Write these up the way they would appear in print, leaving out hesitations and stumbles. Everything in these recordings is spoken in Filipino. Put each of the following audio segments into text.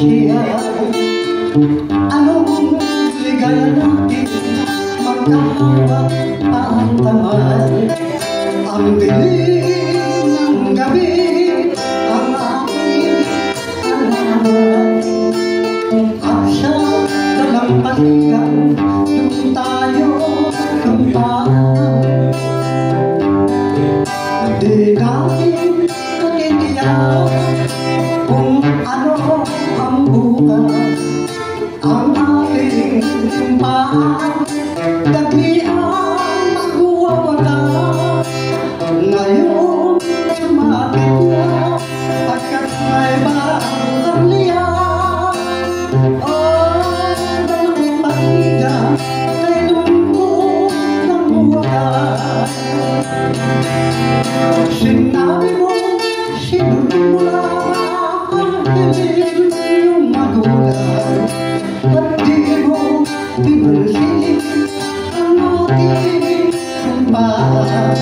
siya. Anong ligaya natin magkahawak ang tamad. Ang dilim ng gabi ang aking alaman. At sa dalampasigan doon tayo tumpaan. Di natin natitiyak kung ano ang bukas. Ang ating tumpaan dagliang magwawakas. Ngayon sumapit na pagkat may bagong liyan. Dalang pasigan kay lungkot ng wakas. Sinabi mo, sinunod mo lang ang dilim ng magulang. At di mo pinansin ang ating tumpaan.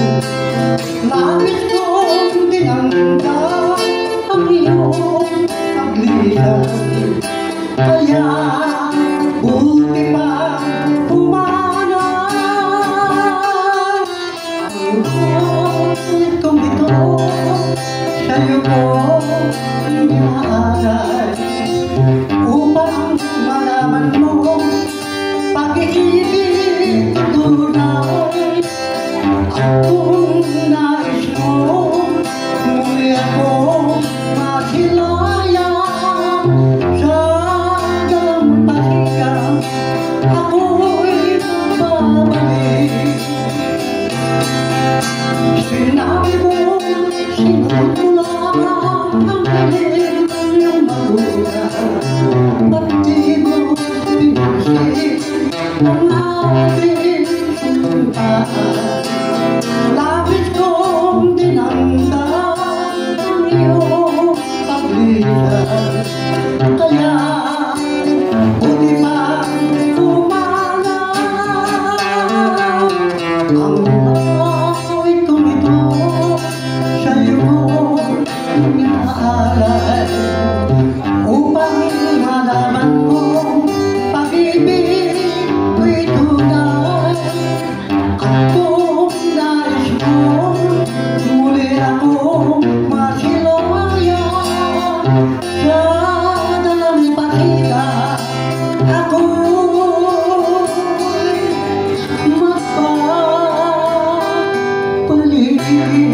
Labis kong dinamdam ang iyong paglisan. Kaya buti pang pumanang ang buhay kong ito sa'yo ko inaalay. Upang malaman mo pag-ibig tunay. At kung nais mo muli akong masilayan sa dalampasigan, ako'y babalik. Sinabi mo, sinunod mo lang ang dilim ng magulang. Ba't di mo pinansin ang ating tumpaan? Labis kong dinamdam ang iyong paglisan. Kaya buti pang pumanang ang buhay kong ito sa'yo ko inaalay. Upang malaman mo pag-ibig ko'y tunay. At kung nais mo muli akong masilayan sa dalampasigan, ako'y magpapalitan.